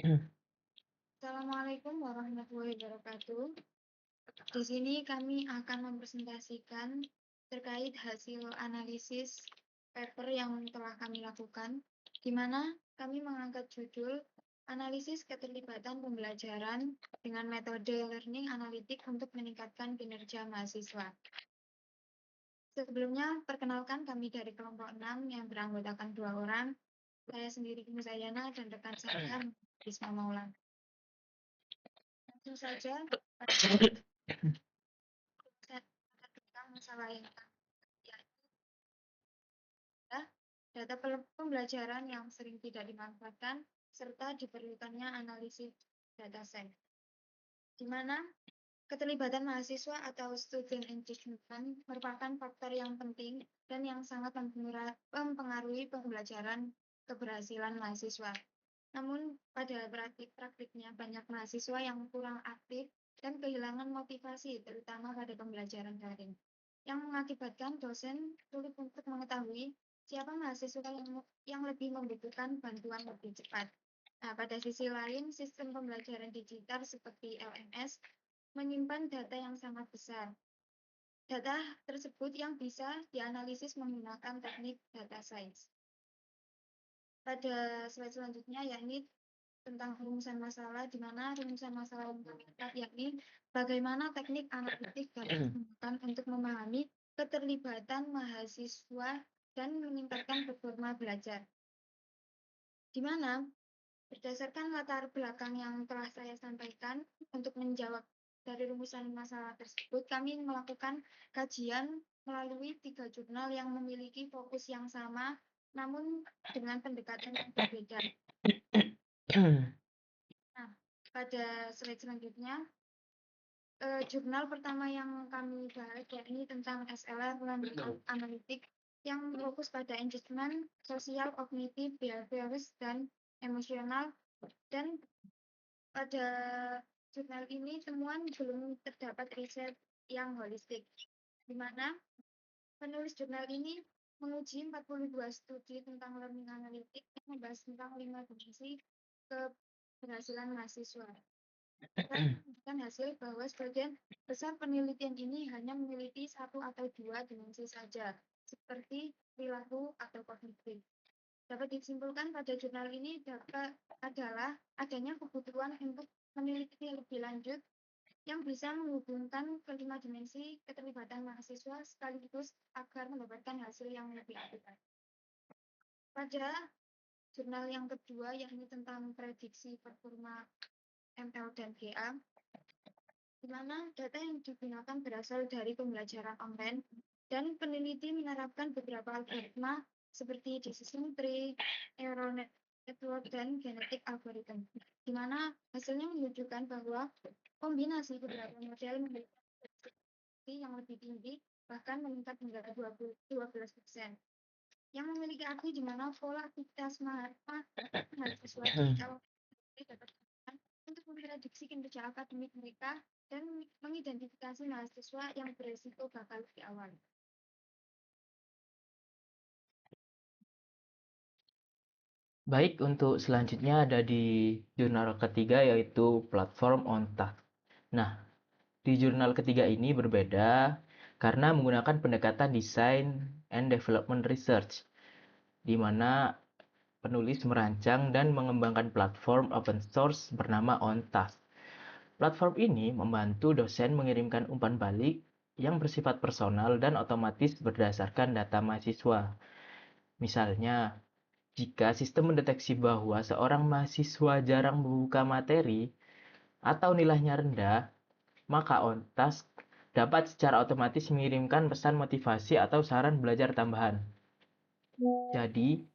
Assalamualaikum warahmatullahi wabarakatuh. Di sini kami akan mempresentasikan terkait hasil analisis paper yang telah kami lakukan, di mana kami mengangkat judul analisis keterlibatan pembelajaran dengan metode learning analytic untuk meningkatkan kinerja mahasiswa. Sebelumnya, perkenalkan kami dari kelompok 6 yang beranggotakan 2 orang, saya sendiri Musayana dan rekan saya Bisma Maulana. Langsung saja tentang masalah yang yaitu data pembelajaran yang sering tidak dimanfaatkan serta diperlukannya analisis dataset, di mana keterlibatan mahasiswa atau student engagement merupakan faktor yang penting dan yang sangat mempengaruhi pembelajaran keberhasilan mahasiswa. Namun pada praktiknya banyak mahasiswa yang kurang aktif dan kehilangan motivasi terutama pada pembelajaran daring, yang mengakibatkan dosen sulit untuk mengetahui siapa mahasiswa yang lebih membutuhkan bantuan lebih cepat. Nah, pada sisi lain, sistem pembelajaran digital seperti LMS menyimpan data yang sangat besar. Data tersebut yang bisa dianalisis menggunakan teknik data science. Pada slide selanjutnya, yakni tentang rumusan masalah, di mana rumusan masalah yang kami lihat yakni bagaimana teknik analitik dapat digunakan untuk memahami keterlibatan mahasiswa dan meningkatkan performa belajar. Di mana berdasarkan latar belakang yang telah saya sampaikan, untuk menjawab dari rumusan masalah tersebut, kami melakukan kajian melalui 3 jurnal yang memiliki fokus yang sama, namun dengan pendekatan yang berbeda. Nah, pada slide selanjutnya, jurnal pertama yang kami bahas yakni tentang SLR Learning Analytic yang fokus pada engagement, sosial, kognitif, behavioris, dan emosional. Dan pada jurnal ini temuan belum terdapat riset yang holistik, di mana penulis jurnal ini menguji 42 studi tentang learning analytic yang membahas tentang 5 dimensi keberhasilan mahasiswa. Dan menunjukkan hasil bahwa sebagian besar penelitian ini hanya meneliti 1 atau 2 dimensi saja, seperti perilaku atau kognitif. Dapat disimpulkan pada jurnal ini adalah adanya kebutuhan untuk meneliti lebih lanjut yang bisa menghubungkan kelima dimensi keterlibatan mahasiswa sekaligus agar mendapatkan hasil yang lebih akurat. Pada jurnal yang kedua, yakni tentang prediksi performa ML dan GA, di mana data yang digunakan berasal dari pembelajaran online dan peneliti menerapkan beberapa algoritma seperti decision tree, neural network, dan genetic algorithm, di mana hasilnya menunjukkan bahwa kombinasi beberapa model memberikan prediksi yang lebih tinggi, bahkan meningkat hingga 12%, yang memiliki arti di mana pola aktivitas mahasiswa dapat untuk memprediksi kinerja akademik mereka dan mengidentifikasi mahasiswa yang beresiko gagal di awal. Baik, untuk selanjutnya ada di jurnal ketiga yaitu platform on task. Nah, di jurnal ketiga ini berbeda karena menggunakan pendekatan design and development research, di mana penulis merancang dan mengembangkan platform open source bernama OnTask. Platform ini membantu dosen mengirimkan umpan balik yang bersifat personal dan otomatis berdasarkan data mahasiswa. Misalnya, jika sistem mendeteksi bahwa seorang mahasiswa jarang membuka materi atau nilainya rendah, maka OnTask dapat secara otomatis mengirimkan pesan motivasi atau saran belajar tambahan. Jadi,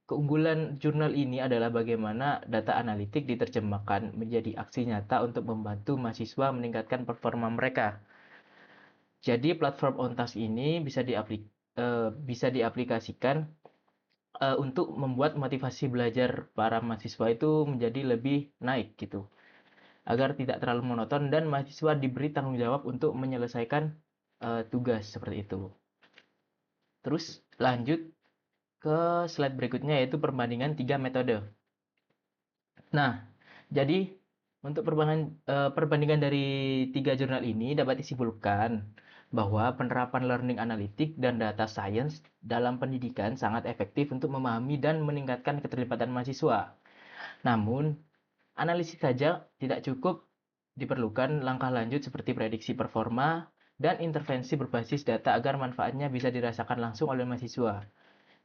keunggulan jurnal ini adalah bagaimana data analitik diterjemahkan menjadi aksi nyata untuk membantu mahasiswa meningkatkan performa mereka. Jadi, platform OnTask ini bisa diaplikasikan untuk membuat motivasi belajar para mahasiswa itu menjadi lebih naik gitu, agar tidak terlalu monoton dan mahasiswa diberi tanggung jawab untuk menyelesaikan tugas seperti itu. Terus lanjut ke slide berikutnya yaitu perbandingan 3 metode. Nah, jadi untuk perbandingan dari 3 jurnal ini dapat disimpulkan bahwa penerapan learning analytic dan data science dalam pendidikan sangat efektif untuk memahami dan meningkatkan keterlibatan mahasiswa. Namun, analisis saja tidak cukup, diperlukan langkah lanjut seperti prediksi performa dan intervensi berbasis data agar manfaatnya bisa dirasakan langsung oleh mahasiswa.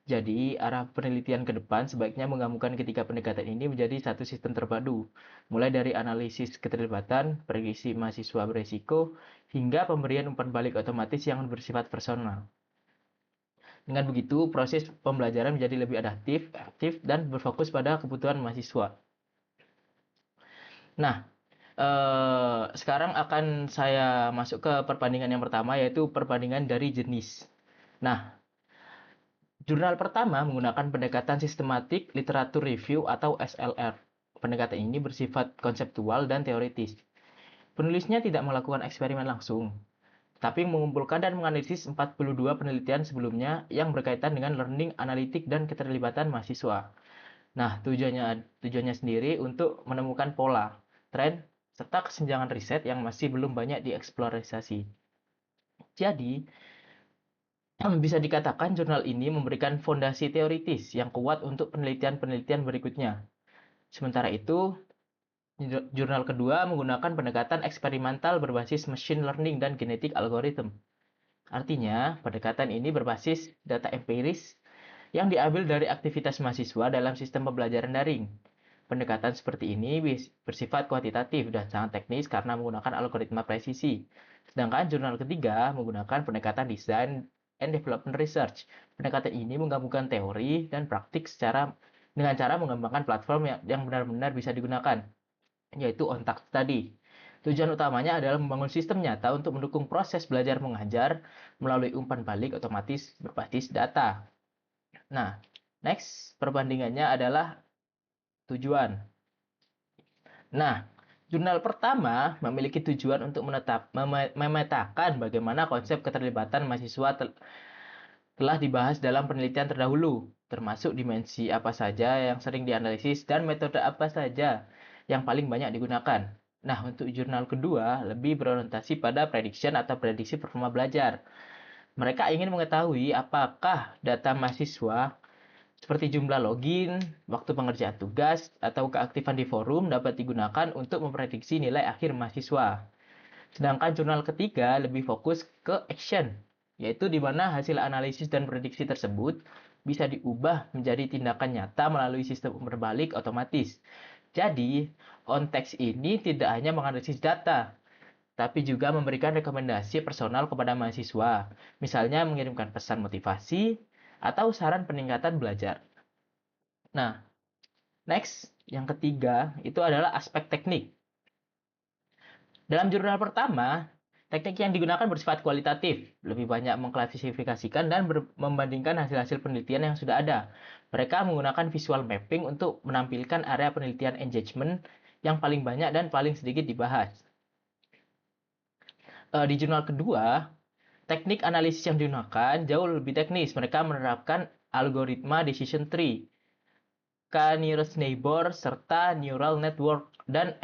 Jadi, arah penelitian ke depan sebaiknya menggabungkan ketiga pendekatan ini menjadi satu sistem terpadu, mulai dari analisis keterlibatan, prediksi mahasiswa beresiko, hingga pemberian umpan balik otomatis yang bersifat personal. Dengan begitu, proses pembelajaran menjadi lebih adaptif, aktif, dan berfokus pada kebutuhan mahasiswa. Nah, sekarang akan saya masuk ke perbandingan yang pertama, yaitu perbandingan dari jenis. Nah, jurnal pertama menggunakan pendekatan sistematik literatur review atau SLR. Pendekatan ini bersifat konseptual dan teoritis. Penulisnya tidak melakukan eksperimen langsung, tapi mengumpulkan dan menganalisis 42 penelitian sebelumnya yang berkaitan dengan learning, analitik, dan keterlibatan mahasiswa. Nah, tujuannya sendiri untuk menemukan pola, tren, serta kesenjangan riset yang masih belum banyak dieksplorasi. Jadi, bisa dikatakan jurnal ini memberikan fondasi teoritis yang kuat untuk penelitian-penelitian berikutnya. Sementara itu, jurnal kedua menggunakan pendekatan eksperimental berbasis machine learning dan genetic algorithm. Artinya, pendekatan ini berbasis data empiris yang diambil dari aktivitas mahasiswa dalam sistem pembelajaran daring. Pendekatan seperti ini bersifat kuantitatif dan sangat teknis karena menggunakan algoritma presisi. Sedangkan jurnal ketiga menggunakan pendekatan design and development research. Pendekatan ini menggabungkan teori dan praktik dengan cara mengembangkan platform yang benar-benar bisa digunakan, yaitu ONTAK tadi. Tujuan utamanya adalah membangun sistem nyata untuk mendukung proses belajar mengajar melalui umpan balik otomatis berbasis data. Nah, next perbandingannya adalah tujuan. Nah, jurnal pertama memiliki tujuan untuk memetakan bagaimana konsep keterlibatan mahasiswa telah dibahas dalam penelitian terdahulu, termasuk dimensi apa saja yang sering dianalisis dan metode apa saja yang paling banyak digunakan. Nah, untuk jurnal kedua lebih berorientasi pada prediction atau prediksi performa belajar. Mereka ingin mengetahui apakah data mahasiswa seperti jumlah login, waktu pengerjaan tugas, atau keaktifan di forum dapat digunakan untuk memprediksi nilai akhir mahasiswa. Sedangkan jurnal ketiga lebih fokus ke action, yaitu di mana hasil analisis dan prediksi tersebut bisa diubah menjadi tindakan nyata melalui sistem umpan balik otomatis. Jadi, on-text ini tidak hanya menganalisis data, tapi juga memberikan rekomendasi personal kepada mahasiswa, misalnya mengirimkan pesan motivasi atau saran peningkatan belajar. Nah, next, yang ketiga itu adalah aspek teknik. Dalam jurnal pertama, teknik yang digunakan bersifat kualitatif, lebih banyak mengklasifikasikan dan membandingkan hasil-hasil penelitian yang sudah ada. Mereka menggunakan visual mapping untuk menampilkan area penelitian engagement yang paling banyak dan paling sedikit dibahas. Di jurnal kedua, teknik analisis yang digunakan jauh lebih teknis. Mereka menerapkan algoritma decision tree, K-nearest neighbor, serta neural network dan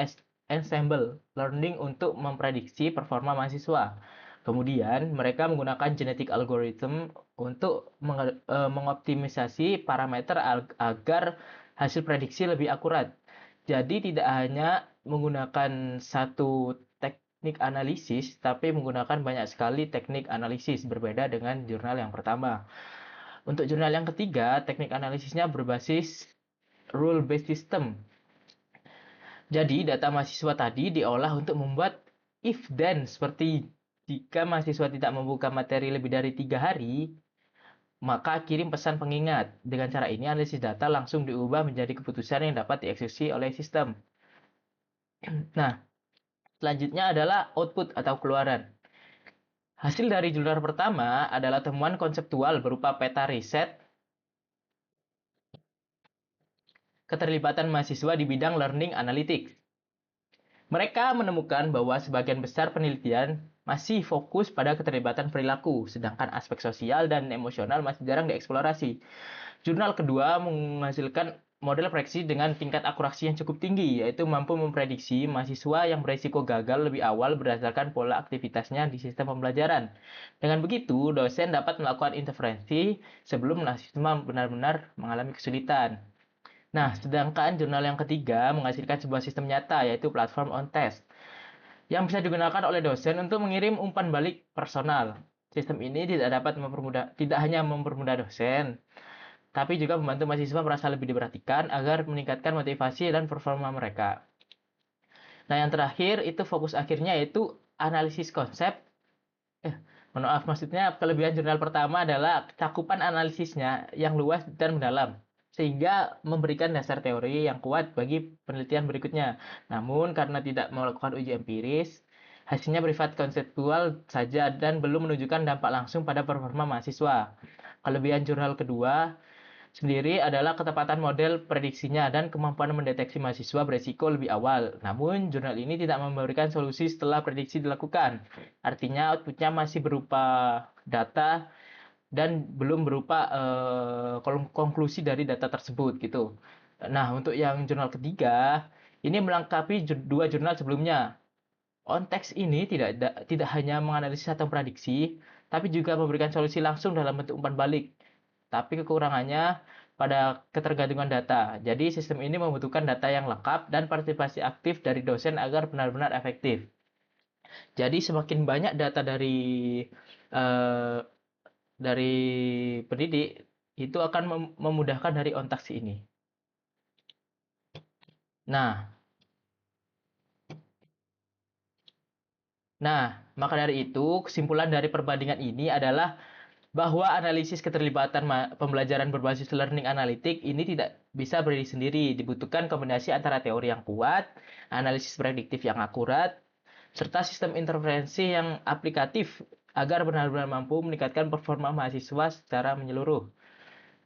ensemble learning untuk memprediksi performa mahasiswa. Kemudian, mereka menggunakan genetic algorithm untuk mengoptimisasi parameter agar hasil prediksi lebih akurat. Jadi, tidak hanya menggunakan satu teknik analisis, tapi menggunakan banyak sekali teknik analisis, berbeda dengan jurnal yang pertama. Untuk jurnal yang ketiga, teknik analisisnya berbasis rule-based system. Jadi, data mahasiswa tadi diolah untuk membuat if-then, seperti jika mahasiswa tidak membuka materi lebih dari 3 hari, maka kirim pesan pengingat. Dengan cara ini, analisis data langsung diubah menjadi keputusan yang dapat dieksekusi oleh sistem. Nah, selanjutnya adalah output atau keluaran. Hasil dari jurnal pertama adalah temuan konseptual berupa peta riset keterlibatan mahasiswa di bidang learning analytics. Mereka menemukan bahwa sebagian besar penelitian masih fokus pada keterlibatan perilaku, sedangkan aspek sosial dan emosional masih jarang dieksplorasi. Jurnal kedua menghasilkan model prediksi dengan tingkat akurasi yang cukup tinggi, yaitu mampu memprediksi mahasiswa yang berisiko gagal lebih awal berdasarkan pola aktivitasnya di sistem pembelajaran. Dengan begitu, dosen dapat melakukan intervensi sebelum mahasiswa benar-benar mengalami kesulitan. Nah, sedangkan jurnal yang ketiga menghasilkan sebuah sistem nyata, yaitu platform on test, yang bisa digunakan oleh dosen untuk mengirim umpan balik personal. Sistem ini tidak hanya mempermudah dosen, tapi juga membantu mahasiswa merasa lebih diperhatikan agar meningkatkan motivasi dan performa mereka. Nah, yang terakhir itu fokus akhirnya yaitu analisis konsep. Maaf, maksudnya kelebihan jurnal pertama adalah cakupan analisisnya yang luas dan mendalam, sehingga memberikan dasar teori yang kuat bagi penelitian berikutnya. Namun, karena tidak melakukan uji empiris, hasilnya bersifat konseptual saja dan belum menunjukkan dampak langsung pada performa mahasiswa. Kelebihan jurnal kedua sendiri adalah ketepatan model prediksinya dan kemampuan mendeteksi mahasiswa beresiko lebih awal. Namun, jurnal ini tidak memberikan solusi setelah prediksi dilakukan. Artinya, outputnya masih berupa data dan belum berupa konklusi dari data tersebut gitu. Nah, untuk yang jurnal ketiga, ini melengkapi dua jurnal sebelumnya. On-text ini tidak hanya menganalisis atau prediksi, tapi juga memberikan solusi langsung dalam bentuk umpan balik. Tapi kekurangannya pada ketergantungan data. Jadi sistem ini membutuhkan data yang lengkap dan partisipasi aktif dari dosen agar benar-benar efektif. Jadi semakin banyak data eh, dari pendidik itu akan memudahkan dari on-task ini. Nah, maka dari itu kesimpulan dari perbandingan ini adalah bahwa analisis keterlibatan pembelajaran berbasis learning analitik ini tidak bisa berdiri sendiri. Dibutuhkan kombinasi antara teori yang kuat, analisis prediktif yang akurat, serta sistem interferensi yang aplikatif agar benar-benar mampu meningkatkan performa mahasiswa secara menyeluruh.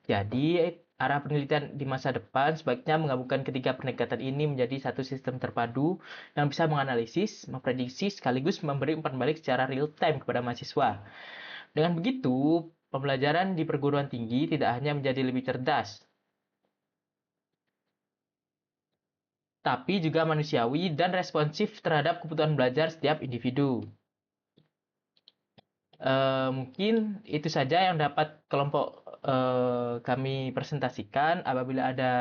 Jadi, arah penelitian di masa depan sebaiknya menggabungkan ketiga pendekatan ini menjadi satu sistem terpadu yang bisa menganalisis, memprediksi, sekaligus memberi umpan balik secara real time kepada mahasiswa. Dengan begitu, pembelajaran di perguruan tinggi tidak hanya menjadi lebih cerdas, tapi juga manusiawi dan responsif terhadap kebutuhan belajar setiap individu. Mungkin itu saja yang dapat kelompok kami presentasikan. Apabila ada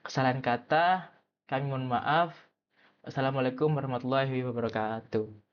kesalahan kata, kami mohon maaf. Assalamualaikum warahmatullahi wabarakatuh.